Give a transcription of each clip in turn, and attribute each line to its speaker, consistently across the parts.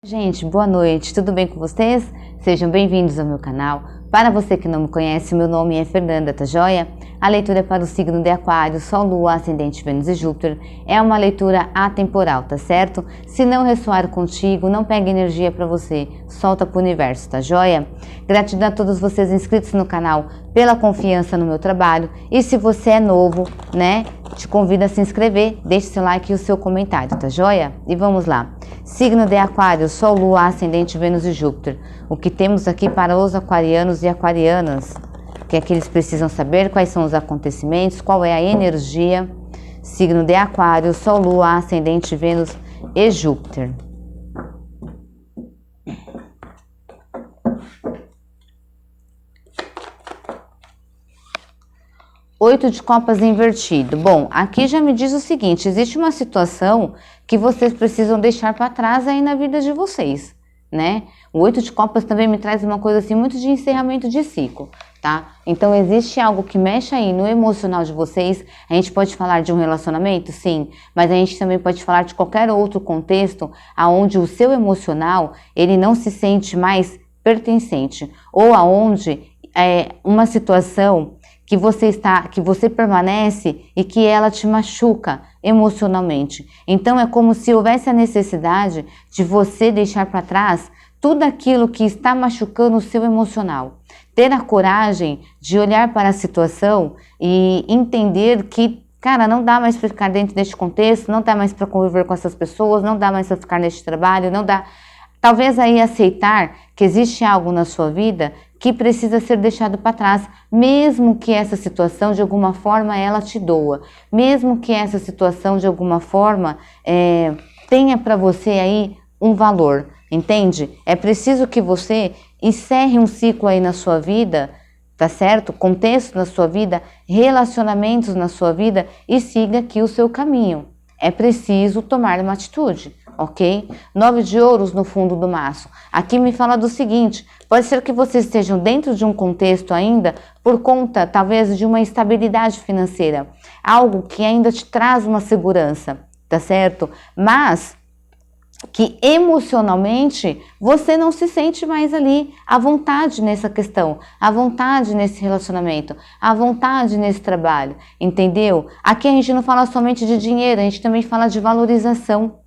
Speaker 1: Gente, boa noite, tudo bem com vocês? Sejam bem-vindos ao meu canal. Para você que não me conhece, meu nome é Fernanda, tá joia? A leitura é para o signo de Aquário, Sol, Lua, Ascendente, Vênus e Júpiter. É uma leitura atemporal, tá certo? Se não ressoar contigo, não pega energia para você, solta pro universo, tá joia? Gratidão a todos vocês inscritos no canal pela confiança no meu trabalho. E se você é novo, né, te convido a se inscrever, deixe seu like e o seu comentário, tá joia? E vamos lá. Signo de Aquário, Sol, Lua, Ascendente, Vênus e Júpiter. O que temos aqui para os aquarianos e aquarianas? O que é que eles precisam saber? Quais são os acontecimentos? Qual é a energia? Signo de Aquário, Sol, Lua, Ascendente, Vênus e Júpiter. Oito de copas invertido. Bom, aqui já me diz o seguinte, existe uma situação que vocês precisam deixar para trás aí na vida de vocês, né? O oito de copas também me traz uma coisa assim, muito de encerramento de ciclo, tá? Então existe algo que mexe aí no emocional de vocês. A gente pode falar de um relacionamento, sim, mas a gente também pode falar de qualquer outro contexto aonde o seu emocional, ele não se sente mais pertencente, ou aonde uma situação que você permanece e que ela te machuca emocionalmente. Então é como se houvesse a necessidade de você deixar para trás tudo aquilo que está machucando o seu emocional. Ter a coragem de olhar para a situação e entender que, cara, não dá mais para ficar dentro deste contexto, não dá mais para conviver com essas pessoas, não dá mais para ficar neste trabalho, não dá. Talvez aí aceitar que existe algo na sua vida que precisa ser deixado para trás, mesmo que essa situação de alguma forma ela te doa, mesmo que essa situação de alguma forma tenha para você aí um valor, entende? É preciso que você encerre um ciclo aí na sua vida, tá certo? Contexto na sua vida, relacionamentos na sua vida e siga aqui o seu caminho. É preciso tomar uma atitude, ok? 9 de ouros no fundo do maço. Aqui me fala do seguinte, pode ser que vocês estejam dentro de um contexto ainda por conta, talvez, de uma instabilidade financeira. Algo que ainda te traz uma segurança, tá certo? Mas que emocionalmente você não se sente mais ali à vontade nessa questão, à vontade nesse relacionamento, à vontade nesse trabalho, entendeu? Aqui a gente não fala somente de dinheiro, a gente também fala de valorização,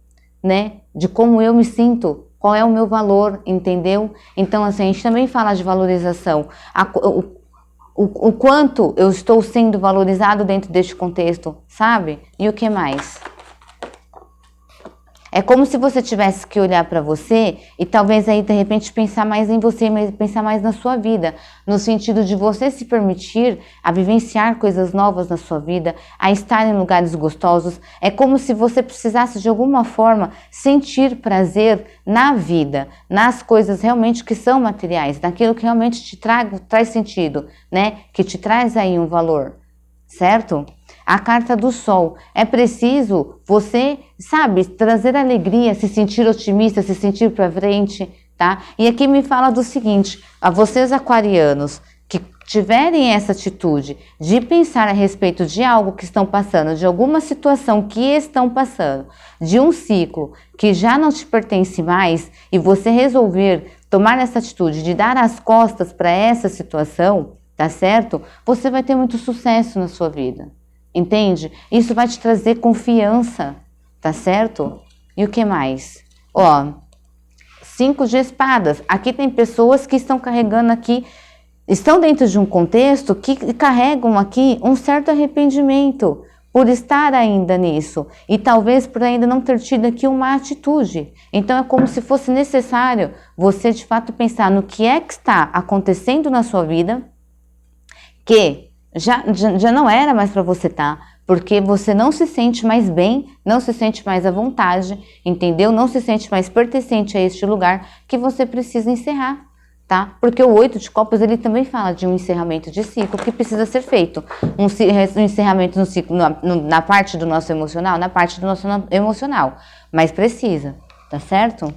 Speaker 1: né? De como eu me sinto, qual é o meu valor, entendeu? Então, assim, a gente também fala de valorização, o quanto eu estou sendo valorizado dentro deste contexto, sabe? E o que mais? É como se você tivesse que olhar para você e talvez aí de repente pensar mais em você, pensar mais na sua vida, no sentido de você se permitir a vivenciar coisas novas na sua vida, a estar em lugares gostosos. É como se você precisasse de alguma forma sentir prazer na vida, nas coisas realmente que são materiais, naquilo que realmente te traz sentido, né? Que te traz aí um valor, certo? A carta do sol, é preciso você, sabe, trazer alegria, se sentir otimista, se sentir para frente, tá? E aqui me fala do seguinte, a vocês aquarianos que tiverem essa atitude de pensar a respeito de algo que estão passando, de alguma situação que estão passando, de um ciclo que já não te pertence mais e você resolver tomar essa atitude de dar as costas para essa situação, tá certo? Você vai ter muito sucesso na sua vida. Entende? Isso vai te trazer confiança, tá certo? E o que mais? Ó, 5 de espadas. Aqui tem pessoas que estão carregando aqui, estão dentro de um contexto que carregam aqui um certo arrependimento por estar ainda nisso. E talvez por ainda não ter tido aqui uma atitude. Então é como se fosse necessário você de fato pensar no que é que está acontecendo na sua vida, que já não era mais para você estar, porque você não se sente mais bem, não se sente mais à vontade, entendeu? Não se sente mais pertencente a este lugar que você precisa encerrar, tá? Porque o 8 de copas, ele também fala de um encerramento de ciclo que precisa ser feito. Um encerramento no ciclo na parte do nosso emocional, na parte do nosso emocional, mas precisa, tá certo?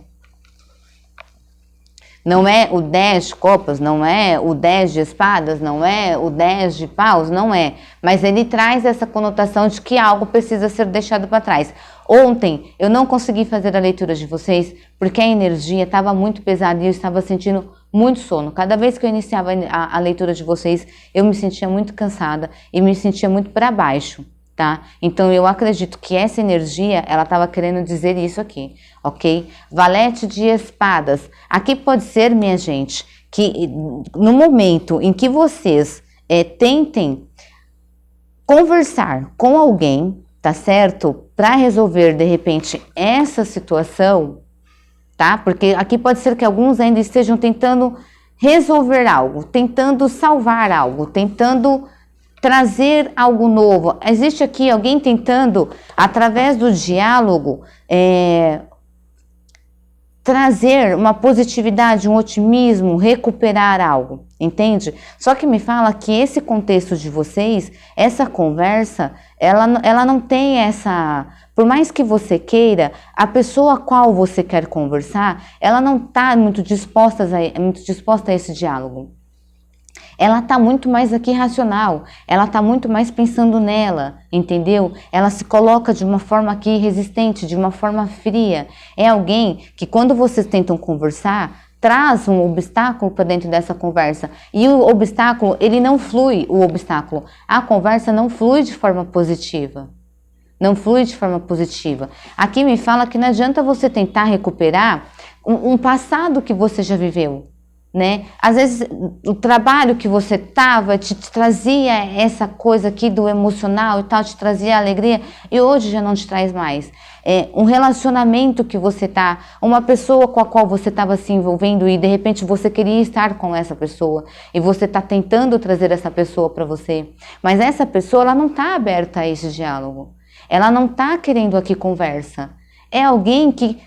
Speaker 1: Não é o 10 de copas, não é o 10 de espadas, não é o 10 de paus, não é. Mas ele traz essa conotação de que algo precisa ser deixado para trás. Ontem eu não consegui fazer a leitura de vocês porque a energia estava muito pesada e eu estava sentindo muito sono. Cada vez que eu iniciava a leitura de vocês, eu me sentia muito cansada e me sentia muito para baixo, tá? Então eu acredito que essa energia, ela estava querendo dizer isso aqui, ok? Valete de espadas. Aqui pode ser, minha gente, que no momento em que vocês tentem conversar com alguém, tá certo? Para resolver, de repente, essa situação, tá? Porque aqui pode ser que alguns ainda estejam tentando resolver algo, tentando salvar algo, tentando trazer algo novo. Existe aqui alguém tentando, através do diálogo, trazer uma positividade, um otimismo, recuperar algo, entende? Só que me fala que esse contexto de vocês, essa conversa, ela não tem essa... Por mais que você queira, a pessoa a qual você quer conversar, ela não está muito disposta a esse diálogo. Ela está muito mais aqui racional, ela está muito mais pensando nela, entendeu? Ela se coloca de uma forma aqui resistente, de uma forma fria. É alguém que quando vocês tentam conversar, traz um obstáculo para dentro dessa conversa. E o obstáculo, ele não flui, o obstáculo. A conversa não flui de forma positiva. Não flui de forma positiva. Aqui me fala que não adianta você tentar recuperar um passado que você já viveu. Né? Às vezes o trabalho que você estava te trazia essa coisa aqui do emocional e tal, te trazia alegria e hoje já não te traz mais. Um relacionamento que você tá, uma pessoa com a qual você estava se envolvendo e de repente você queria estar com essa pessoa e você está tentando trazer essa pessoa para você, mas essa pessoa ela não está aberta a esse diálogo, ela não está querendo aqui conversa. É alguém que,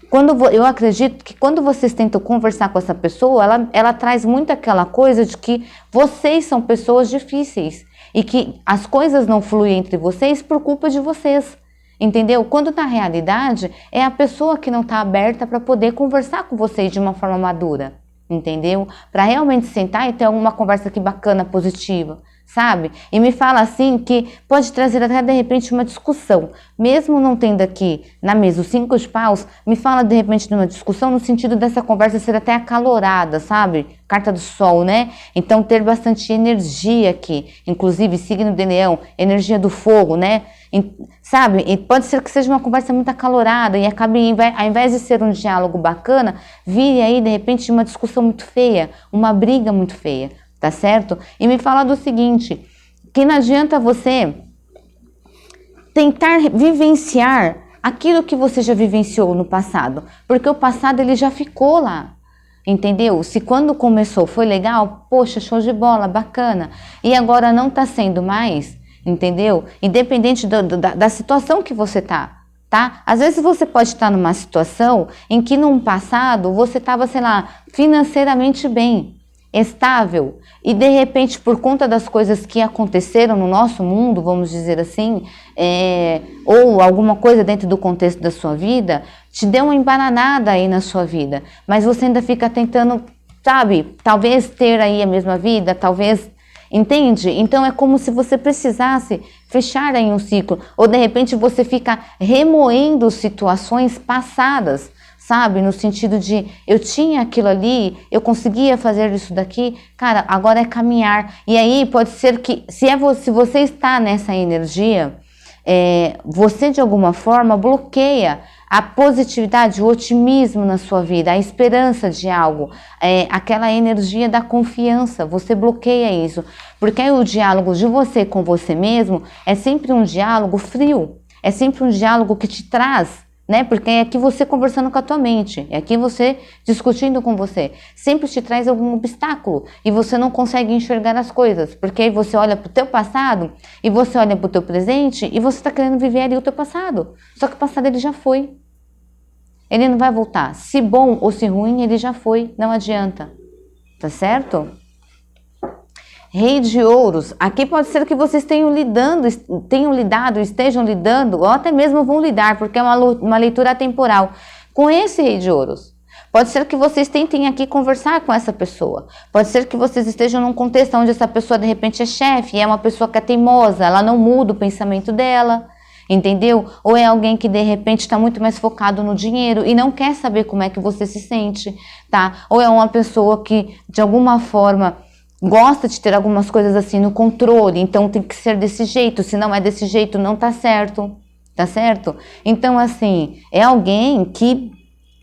Speaker 1: eu acredito que quando vocês tentam conversar com essa pessoa, ela traz muito aquela coisa de que vocês são pessoas difíceis e que as coisas não fluem entre vocês por culpa de vocês, entendeu? Quando na realidade é a pessoa que não está aberta para poder conversar com vocês de uma forma madura, entendeu? Para realmente sentar e ter alguma conversa aqui bacana, positiva. Sabe? E me fala assim que pode trazer até de repente uma discussão, mesmo não tendo aqui na mesa os 5 de paus, me fala de repente de uma discussão no sentido dessa conversa ser até acalorada, sabe? Carta do sol, né? Então ter bastante energia aqui, inclusive signo de leão, energia do fogo, né? Sabe? E pode ser que seja uma conversa muito acalorada e acabe, ao invés de ser um diálogo bacana, vire aí de repente uma discussão muito feia, uma briga muito feia. Tá certo? E me fala do seguinte, que não adianta você tentar vivenciar aquilo que você já vivenciou no passado, porque o passado ele já ficou lá, entendeu? Se quando começou foi legal, poxa, show de bola, bacana, e agora não tá sendo mais, entendeu? Independente da situação que você tá. Às vezes você pode estar numa situação em que no passado você estava, sei lá, financeiramente bem, estável, e de repente por conta das coisas que aconteceram no nosso mundo, vamos dizer assim, ou alguma coisa dentro do contexto da sua vida, te deu uma embananada aí na sua vida, mas você ainda fica tentando, sabe, talvez ter aí a mesma vida, talvez, entende? Então é como se você precisasse fechar aí um ciclo, ou de repente você fica remoendo situações passadas, sabe? No sentido de, eu tinha aquilo ali, eu conseguia fazer isso daqui, cara, agora é caminhar. E aí pode ser que, se você está nessa energia, você de alguma forma bloqueia a positividade, o otimismo na sua vida, a esperança de algo, aquela energia da confiança, você bloqueia isso. Porque aí o diálogo de você com você mesmo é sempre um diálogo frio, é sempre um diálogo que te traz, né? Porque é aqui você conversando com a tua mente, é aqui você discutindo com você, sempre te traz algum obstáculo e você não consegue enxergar as coisas, porque aí você olha para o teu passado e você olha para o teu presente e você está querendo viver ali o teu passado, só que o passado ele já foi, ele não vai voltar, se bom ou se ruim ele já foi, não adianta, tá certo? Rei de ouros, aqui pode ser que vocês tenham lidado, estejam lidando, ou até mesmo vão lidar, porque é uma leitura atemporal, com esse rei de ouros. Pode ser que vocês tentem aqui conversar com essa pessoa, pode ser que vocês estejam num contexto onde essa pessoa de repente é chefe, é uma pessoa que é teimosa, ela não muda o pensamento dela, entendeu? Ou é alguém que de repente está muito mais focado no dinheiro e não quer saber como é que você se sente, tá? Ou é uma pessoa que de alguma forma gosta de ter algumas coisas assim no controle, então tem que ser desse jeito, se não é desse jeito não tá certo, tá certo? Então assim, é alguém que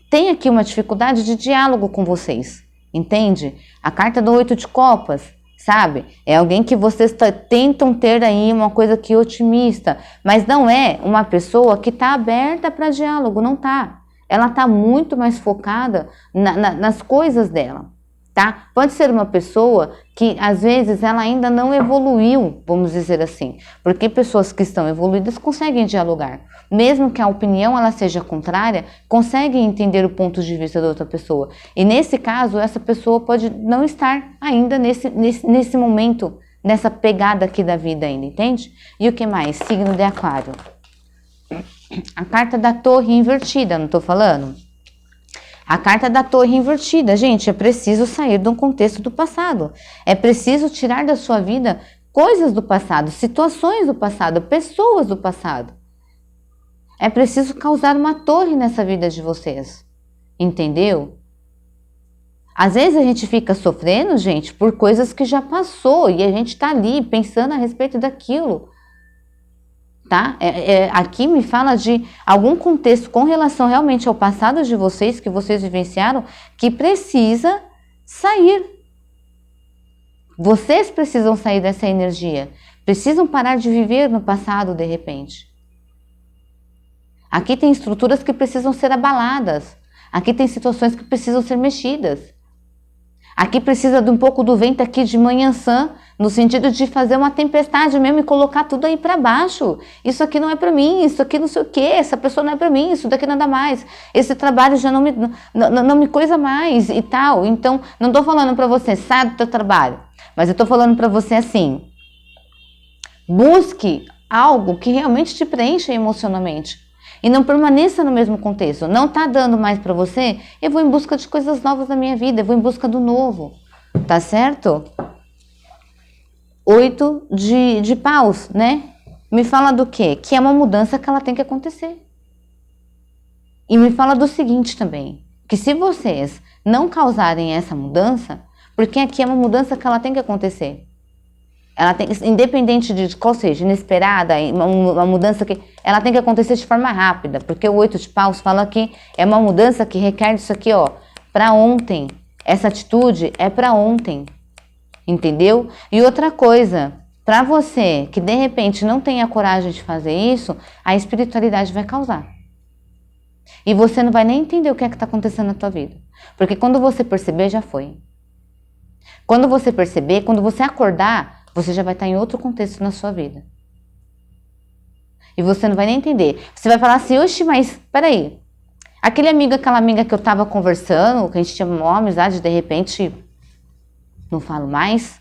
Speaker 1: tem aqui uma dificuldade de diálogo com vocês, entende? A carta do 8 de copas, sabe? É alguém que vocês tentam ter aí uma coisa que otimista, mas não é uma pessoa que está aberta para diálogo, não tá. Ela está muito mais focada nas coisas dela, tá? Pode ser uma pessoa que às vezes ela ainda não evoluiu, vamos dizer assim, porque pessoas que estão evoluídas conseguem dialogar, mesmo que a opinião ela seja contrária, conseguem entender o ponto de vista da outra pessoa. E nesse caso, essa pessoa pode não estar ainda nesse momento, nessa pegada aqui da vida ainda, entende? E o que mais? Signo de Aquário. A carta da torre invertida, não tô falando? A carta da torre invertida, gente, é preciso sair de um contexto do passado. É preciso tirar da sua vida coisas do passado, situações do passado, pessoas do passado. É preciso causar uma torre nessa vida de vocês, entendeu? Às vezes a gente fica sofrendo, gente, por coisas que já passou e a gente tá ali pensando a respeito daquilo. Tá? Aqui me fala de algum contexto com relação realmente ao passado de vocês, que vocês vivenciaram, que precisa sair. Vocês precisam sair dessa energia. Precisam parar de viver no passado de repente. Aqui tem estruturas que precisam ser abaladas. Aqui tem situações que precisam ser mexidas. Aqui precisa de um pouco do vento aqui de manhãçã, no sentido de fazer uma tempestade mesmo e colocar tudo aí para baixo. Isso aqui não é para mim, isso aqui não sei o que, essa pessoa não é para mim, isso daqui nada mais. Esse trabalho já não me coisa mais e tal. Então, não tô falando para você, sai do teu trabalho. Mas eu tô falando para você assim, busque algo que realmente te preencha emocionalmente. E não permaneça no mesmo contexto. Não tá dando mais para você? Eu vou em busca de coisas novas na minha vida. Eu vou em busca do novo. Tá certo? 8 de paus, né? Me fala do quê? Que é uma mudança que ela tem que acontecer. E me fala do seguinte também. Que se vocês não causarem essa mudança, porque aqui é uma mudança que ela tem que acontecer. Ela tem, independente de qual seja, inesperada, uma mudança que ela tem que acontecer de forma rápida, porque o 8 de paus fala que é uma mudança que requer isso aqui, ó, para ontem. Essa atitude é para ontem, entendeu? E outra coisa, para você que de repente não tem a coragem de fazer isso, a espiritualidade vai causar. E você não vai nem entender o que é que está acontecendo na tua vida, porque quando você perceber, já foi. Quando você perceber, quando você acordar, você já vai estar em outro contexto na sua vida. E você não vai nem entender. Você vai falar assim, oxe, mas peraí. Aquele amigo, aquela amiga que eu tava conversando, que a gente tinha uma amizade, de repente, não falo mais.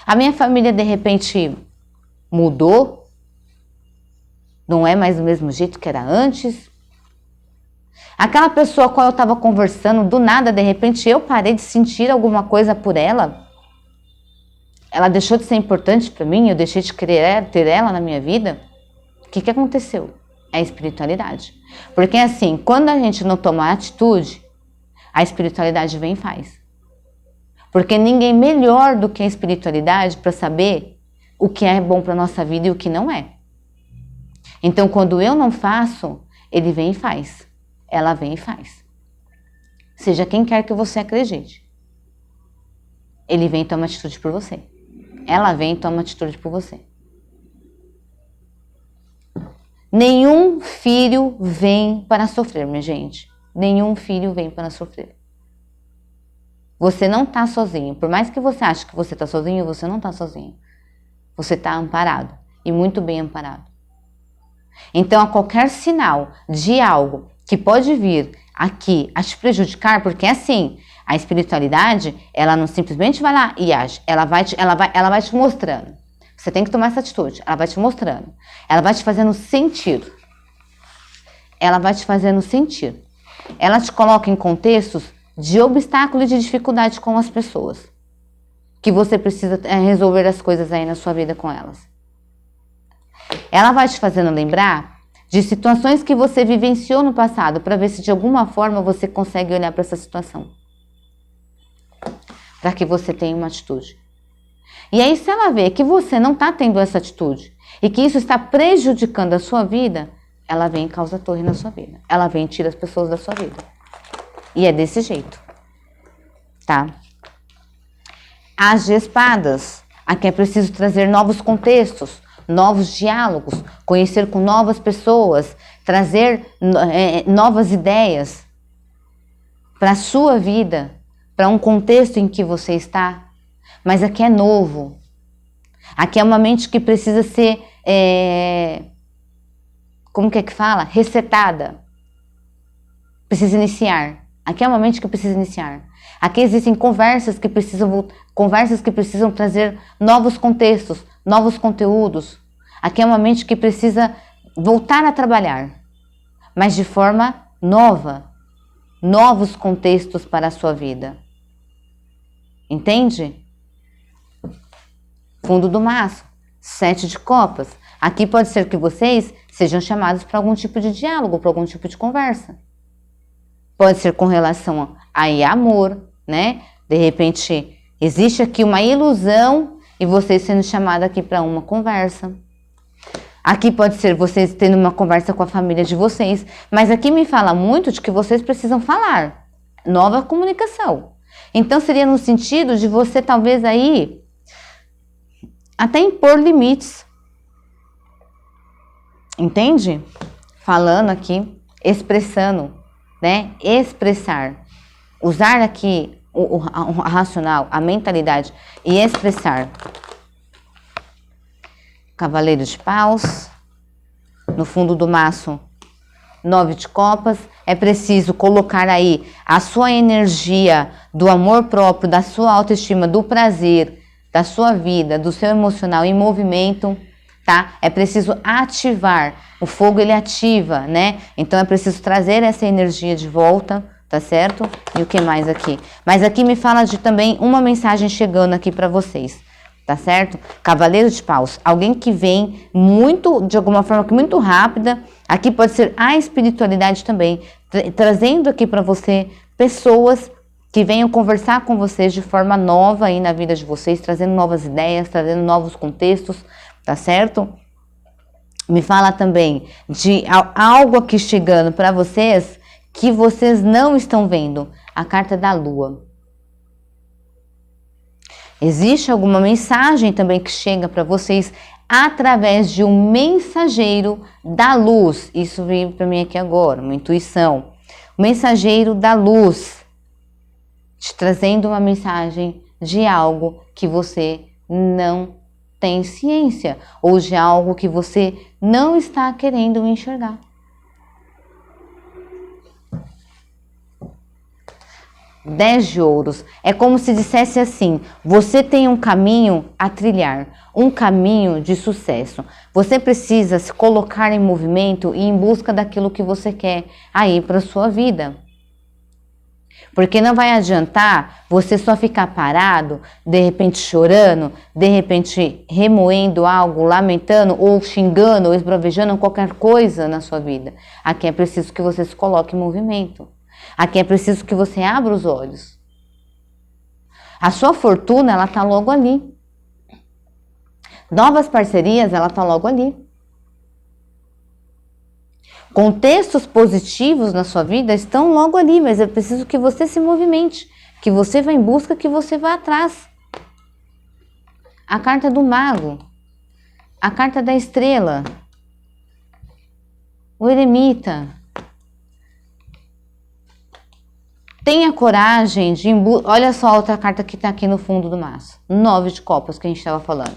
Speaker 1: A minha família, de repente, mudou. Não é mais do mesmo jeito que era antes. Aquela pessoa com a qual eu tava conversando, do nada, de repente, eu parei de sentir alguma coisa por ela. Ela deixou de ser importante para mim, eu deixei de querer ter ela na minha vida. O que aconteceu? É a espiritualidade. Porque assim, quando a gente não toma atitude, a espiritualidade vem e faz. Porque ninguém melhor do que a espiritualidade para saber o que é bom para nossa vida e o que não é. Então, quando eu não faço, ele vem e faz. Ela vem e faz. Seja quem quer que você acredite. Ele vem e toma atitude por você. Ela vem e toma atitude por você. Nenhum filho vem para sofrer, minha gente. Nenhum filho vem para sofrer. Você não está sozinho. Por mais que você ache que você está sozinho, você não está sozinho. Você está amparado. E muito bem amparado. Então, a qualquer sinal de algo que pode vir aqui a te prejudicar, porque assim, a espiritualidade, ela não simplesmente vai lá e age, ela vai te mostrando. Você tem que tomar essa atitude, ela vai te mostrando. Ela vai te fazendo sentir. Ela vai te fazendo sentir. Ela te coloca em contextos de obstáculo e de dificuldade com as pessoas. Que você precisa resolver as coisas aí na sua vida com elas. Ela vai te fazendo lembrar de situações que você vivenciou no passado, para ver se de alguma forma você consegue olhar para essa situação. Para que você tenha uma atitude. E aí, se ela vê que você não está tendo essa atitude e que isso está prejudicando a sua vida, ela vem e causa torre na sua vida. Ela vem e tira as pessoas da sua vida. E é desse jeito. Tá? As de espadas. Aqui é preciso trazer novos contextos, novos diálogos, conhecer com novas pessoas, trazer novas ideias para a sua vida, para um contexto em que você está. Mas aqui é novo. Aqui é uma mente que precisa ser, como que fala? Resetada. Precisa iniciar. Aqui é uma mente que precisa iniciar. Aqui existem conversas que precisam trazer novos contextos, novos conteúdos. Aqui é uma mente que precisa voltar a trabalhar, mas de forma nova. Novos contextos para a sua vida. Entende? Fundo do maço, 7 de copas. Aqui pode ser que vocês sejam chamados para algum tipo de diálogo, para algum tipo de conversa. Pode ser com relação a amor, né? De repente, existe aqui uma ilusão e vocês sendo chamados aqui para uma conversa. Aqui pode ser vocês tendo uma conversa com a família de vocês. Mas aqui me fala muito de que vocês precisam falar. Nova comunicação. Então, seria no sentido de você talvez aí até impor limites. Entende? Falando aqui, expressando, né? Expressar. Usar aqui o racional, a mentalidade e expressar. Cavaleiro de paus. No fundo do maço, 9 de copas. É preciso colocar aí a sua energia do amor próprio, da sua autoestima, do prazer, da sua vida, do seu emocional em movimento, tá? É preciso ativar. O fogo, ele ativa, né? Então, é preciso trazer essa energia de volta, tá certo? E o que mais aqui? Mas aqui me fala de também uma mensagem chegando aqui para vocês, tá certo? Cavaleiro de paus. Alguém que vem muito, de alguma forma, muito rápida. Aqui pode ser a espiritualidade também, trazendo aqui para você pessoas que venham conversar com vocês de forma nova aí na vida de vocês, trazendo novas ideias, trazendo novos contextos, tá certo? Me fala também de algo aqui chegando para vocês que vocês não estão vendo. A carta da lua. Existe alguma mensagem também que chega para vocês através de um mensageiro da luz. Isso veio para mim aqui agora, uma intuição. O mensageiro da luz, te trazendo uma mensagem de algo que você não tem ciência, ou de algo que você não está querendo enxergar. Dez de ouros. É como se dissesse assim: você tem um caminho a trilhar, um caminho de sucesso. Você precisa se colocar em movimento e em busca daquilo que você quer aí para sua vida. Porque não vai adiantar você só ficar parado, de repente chorando, de repente remoendo algo, lamentando ou xingando ou esbravejando qualquer coisa na sua vida. Aqui é preciso que você se coloque em movimento. Aqui é preciso que você abra os olhos. A sua fortuna, ela tá logo ali. Novas parcerias, ela tá logo ali. Contextos positivos na sua vida estão logo ali, mas é preciso que você se movimente, que você vá em busca, que você vá atrás. A carta do mago, a carta da estrela, o eremita. Tenha coragem de... Olha só a outra carta que está aqui no fundo do maço. 9 de copas que a gente estava falando.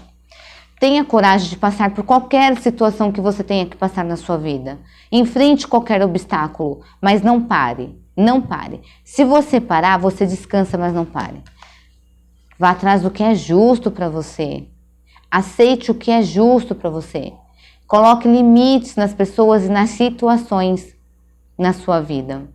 Speaker 1: Tenha coragem de passar por qualquer situação que você tenha que passar na sua vida. Enfrente qualquer obstáculo, mas não pare. Não pare. Se você parar, você descansa, mas não pare. Vá atrás do que é justo para você. Aceite o que é justo para você. Coloque limites nas pessoas e nas situações na sua vida.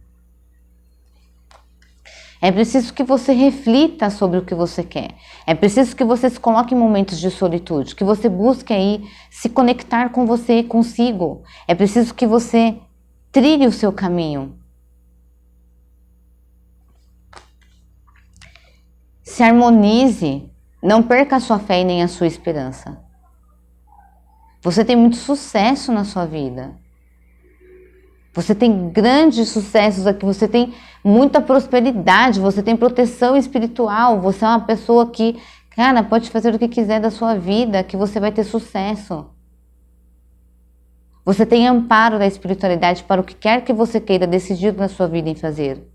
Speaker 1: É preciso que você reflita sobre o que você quer. É preciso que você se coloque em momentos de solitude, que você busque aí se conectar com você, consigo. É preciso que você trilhe o seu caminho. Se harmonize, não perca a sua fé e nem a sua esperança. Você tem muito sucesso na sua vida. Você tem grandes sucessos aqui, você tem muita prosperidade, você tem proteção espiritual, você é uma pessoa que, cara, pode fazer o que quiser da sua vida, que você vai ter sucesso. Você tem amparo da espiritualidade para o que quer que você queira decidir na sua vida em fazer.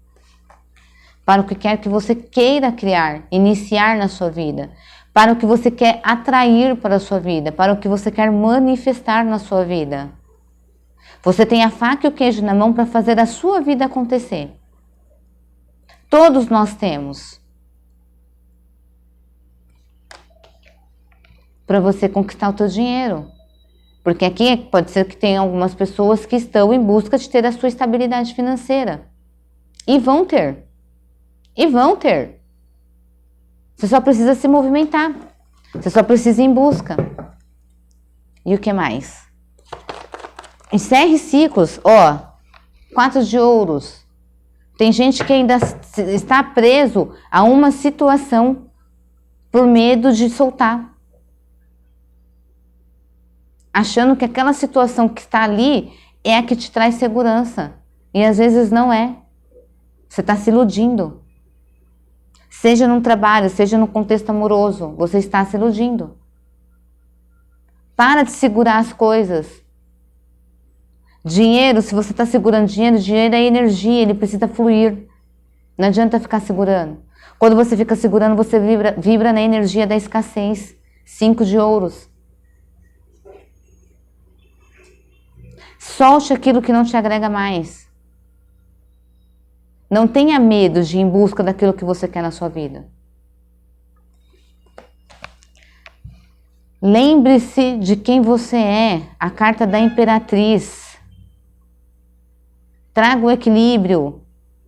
Speaker 1: Para o que quer que você queira criar, iniciar na sua vida. Para o que você quer atrair para a sua vida, para o que você quer manifestar na sua vida. Você tem a faca e o queijo na mão para fazer a sua vida acontecer. Todos nós temos. Para você conquistar o teu dinheiro. Porque aqui pode ser que tenha algumas pessoas que estão em busca de ter a sua estabilidade financeira. E vão ter. E vão ter. Você só precisa se movimentar. Você só precisa ir em busca. E o que mais? Encerre ciclos. Ó, 4 de ouros. Tem gente que ainda está preso a uma situação por medo de soltar. Achando que aquela situação que está ali é a que te traz segurança. E às vezes não é. Você está se iludindo. Seja num trabalho, seja no contexto amoroso, você está se iludindo. Para de segurar as coisas. Dinheiro, se você está segurando dinheiro, dinheiro é energia, ele precisa fluir. Não adianta ficar segurando. Quando você fica segurando, você vibra na energia da escassez. 5 de ouros. Solte aquilo que não te agrega mais. Não tenha medo de ir em busca daquilo que você quer na sua vida. Lembre-se de quem você é. A carta da Imperatriz. Traga o equilíbrio.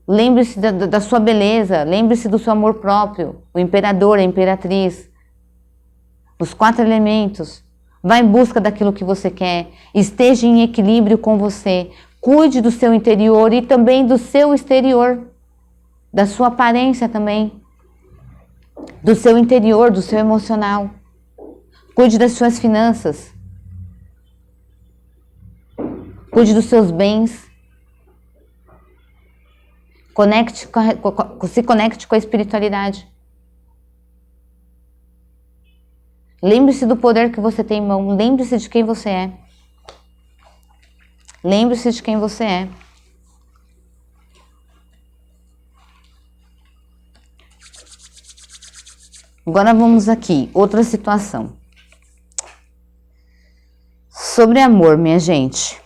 Speaker 1: Lembre-se da sua beleza. Lembre-se do seu amor próprio. O Imperador, a Imperatriz. Os 4 elementos. Vá em busca daquilo que você quer. Esteja em equilíbrio com você. Cuide do seu interior e também do seu exterior. Da sua aparência também. Do seu interior, do seu emocional. Cuide das suas finanças. Cuide dos seus bens. Se conecte com a espiritualidade. Lembre-se do poder que você tem em mão. Lembre-se de quem você é. Lembre-se de quem você é. Agora vamos aqui. Outra situação. Sobre amor, minha gente.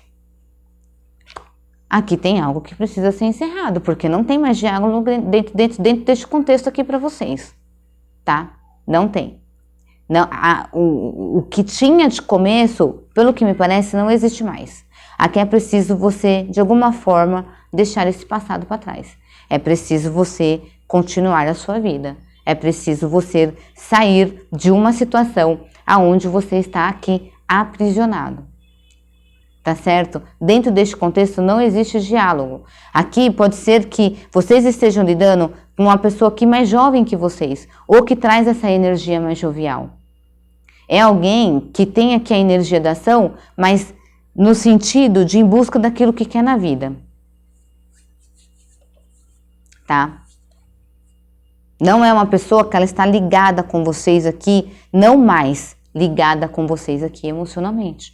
Speaker 1: Aqui tem algo que precisa ser encerrado, porque não tem mais diálogo dentro deste contexto aqui para vocês. Tá? Não tem. Não, o que tinha de começo, pelo que me parece, não existe mais. Aqui é preciso você, de alguma forma, deixar esse passado para trás. É preciso você continuar a sua vida. É preciso você sair de uma situação aonde você está aqui aprisionado. Tá certo? Dentro deste contexto não existe diálogo. Aqui pode ser que vocês estejam lidando com uma pessoa aqui mais jovem que vocês, ou que traz essa energia mais jovial. É alguém que tem aqui a energia da ação, mas no sentido de ir em busca daquilo que quer na vida. Tá? Não é uma pessoa que ela está ligada com vocês aqui, não mais ligada com vocês aqui emocionalmente.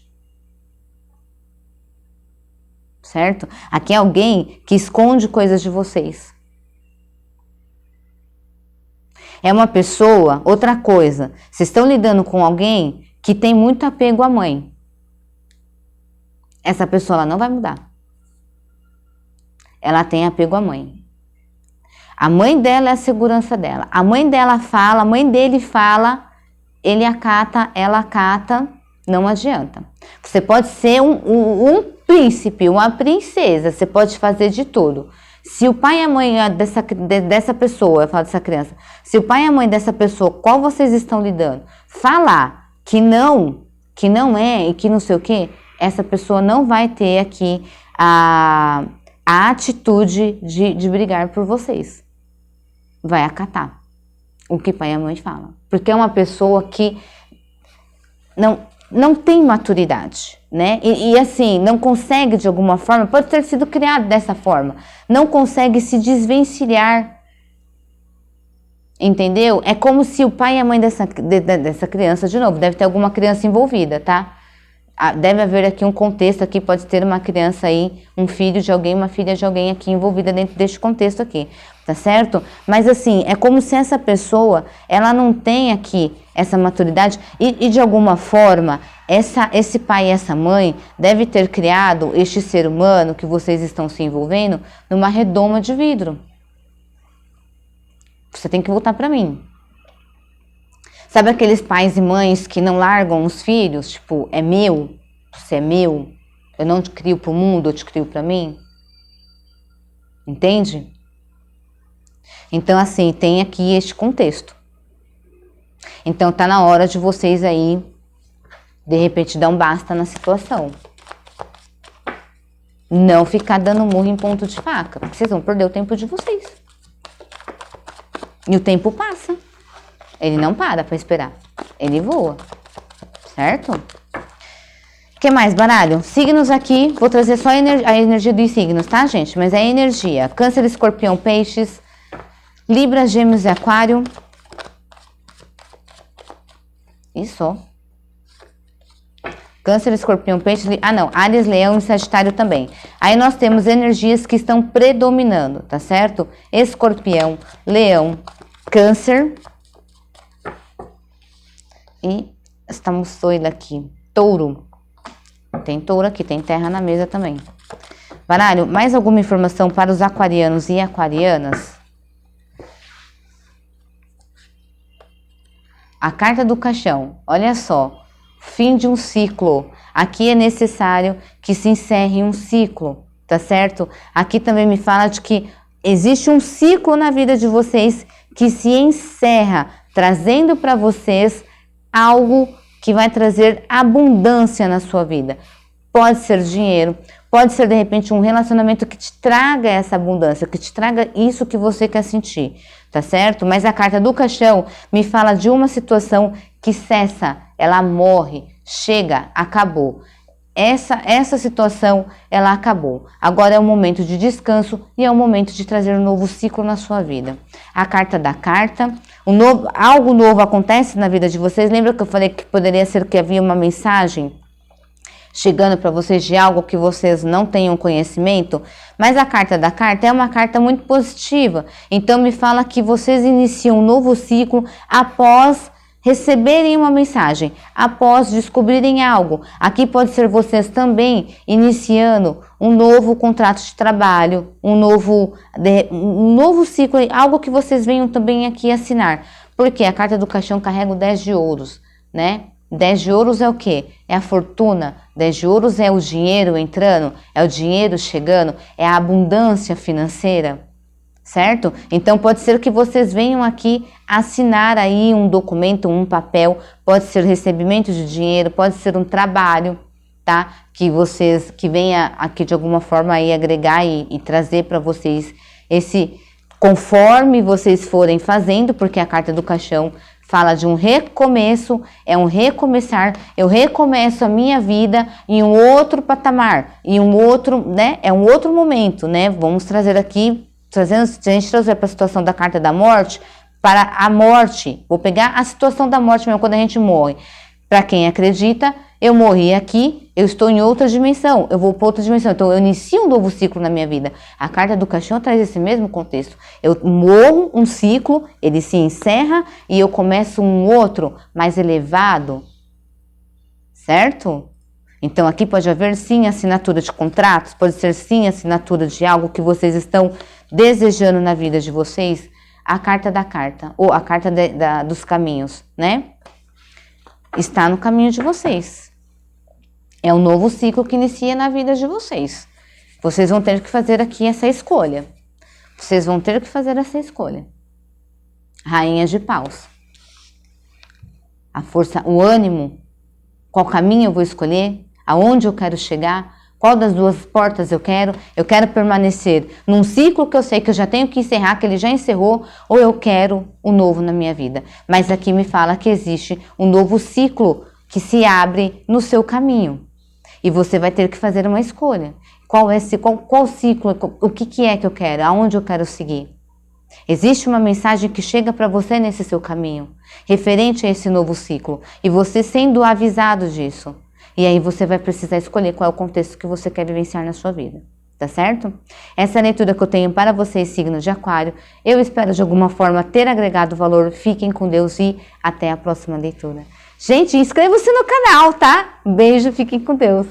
Speaker 1: Certo? Aqui é alguém que esconde coisas de vocês. É uma pessoa, outra coisa, vocês estão lidando com alguém que tem muito apego à mãe. Essa pessoa ela não vai mudar. Ela tem apego à mãe. A mãe dela é a segurança dela. A mãe dela fala, a mãe dele fala, ele acata, ela acata, não adianta. Você pode ser um príncipe, uma princesa, você pode fazer de tudo. Se o pai e a mãe dessa pessoa, eu falo dessa criança, se o pai e a mãe dessa pessoa, qual vocês estão lidando, falar que não é e que não sei o que, essa pessoa não vai ter aqui a atitude de brigar por vocês. Vai acatar o que pai e a mãe falam. Porque é uma pessoa que não tem maturidade, né? E assim, não consegue de alguma forma, pode ter sido criado dessa forma, não consegue se desvencilhar, entendeu? É como se o pai e a mãe dessa criança, de novo, deve ter alguma criança envolvida, tá? Deve haver aqui um contexto aqui, pode ter uma criança aí, um filho de alguém, uma filha de alguém aqui envolvida dentro deste contexto aqui, tá certo? Mas assim, é como se essa pessoa, ela não tem aqui essa maturidade e de alguma forma, esse pai e essa mãe deve ter criado este ser humano que vocês estão se envolvendo numa redoma de vidro. Você tem que voltar para mim. Sabe aqueles pais e mães que não largam os filhos? Tipo, é meu, você é meu, eu não te crio pro mundo, eu te crio para mim. Entende? Então, assim, tem aqui este contexto. Então, tá na hora de vocês aí, de repente, dar um basta na situação. Não ficar dando murro em ponto de faca, porque vocês vão perder o tempo de vocês. E o tempo passa. Ele não para esperar. Ele voa. Certo? O que mais, baralho? Signos aqui. Vou trazer só a energia dos signos, tá, gente? Mas é a energia. Câncer, Escorpião, Peixes. Libra, Gêmeos e Aquário. Isso. Câncer, Escorpião, Peixes. Áries, Leão e Sagitário também. Aí nós temos energias que estão predominando, tá certo? Escorpião, Leão, Câncer. E estamos doidos aqui. Touro. Tem touro aqui, tem terra na mesa também. Baralho, mais alguma informação para os aquarianos e aquarianas? A carta do caixão. Olha só. Fim de um ciclo. Aqui é necessário que se encerre um ciclo, tá certo? Aqui também me fala de que existe um ciclo na vida de vocês que se encerra, trazendo para vocês algo que vai trazer abundância na sua vida. Pode ser dinheiro, pode ser de repente um relacionamento que te traga essa abundância, que te traga isso que você quer sentir, tá certo? Mas a carta do caixão me fala de uma situação que cessa, ela morre, chega, acabou. Essa situação, ela acabou. Agora é o momento de descanso e é o momento de trazer um novo ciclo na sua vida. A carta da carta, algo novo acontece na vida de vocês. Lembra que eu falei que poderia ser que havia uma mensagem chegando para vocês de algo que vocês não tenham conhecimento? Mas a carta da carta é uma carta muito positiva. Então me fala que vocês iniciam um novo ciclo após receberem uma mensagem, após descobrirem algo. Aqui pode ser vocês também iniciando um novo contrato de trabalho, um novo ciclo, algo que vocês venham também aqui assinar. Porque a carta do caixão carrega o 10 de ouros, né? 10 de ouros é o quê? É a fortuna. 10 de ouros é o dinheiro entrando, é o dinheiro chegando, é a abundância financeira. Certo? Então pode ser que vocês venham aqui assinar aí um documento, um papel, pode ser recebimento de dinheiro, pode ser um trabalho, tá? Que venha aqui de alguma forma aí agregar e trazer para vocês esse, conforme vocês forem fazendo, porque a carta do caixão fala de um recomeço, é um recomeçar, eu recomeço a minha vida em um outro patamar, em um outro, né? É um outro momento, né? Vamos trazer aqui, se a gente trazer para a situação da carta da morte, para a morte, vou pegar a situação da morte mesmo, quando a gente morre. Para quem acredita, eu morri aqui, eu estou em outra dimensão, eu vou para outra dimensão, então eu inicio um novo ciclo na minha vida. A carta do caixão traz esse mesmo contexto. Eu morro um ciclo, ele se encerra e eu começo um outro mais elevado, certo? Então aqui pode haver sim assinatura de contratos, pode ser sim assinatura de algo que vocês estão desejando na vida de vocês. A carta da carta, ou a carta dos caminhos, né? Está no caminho de vocês. É um novo ciclo que inicia na vida de vocês. Vocês vão ter que fazer aqui essa escolha, Vocês vão ter que fazer essa escolha. Rainha de paus. A força, o ânimo, qual caminho eu vou escolher, aonde eu quero chegar, qual das duas portas eu quero permanecer num ciclo que eu sei que eu já tenho que encerrar, que ele já encerrou, ou eu quero um novo na minha vida. Mas aqui me fala que existe um novo ciclo que se abre no seu caminho. E você vai ter que fazer uma escolha. Qual ciclo, o que é que eu quero, aonde eu quero seguir. Existe uma mensagem que chega para você nesse seu caminho, referente a esse novo ciclo, e você sendo avisado disso. E aí você vai precisar escolher qual é o contexto que você quer vivenciar na sua vida, tá certo? Essa é a leitura que eu tenho para vocês, signos de Aquário. Eu espero de alguma forma ter agregado valor. Fiquem com Deus e até a próxima leitura. Gente, inscreva-se no canal, tá? Beijo, fiquem com Deus.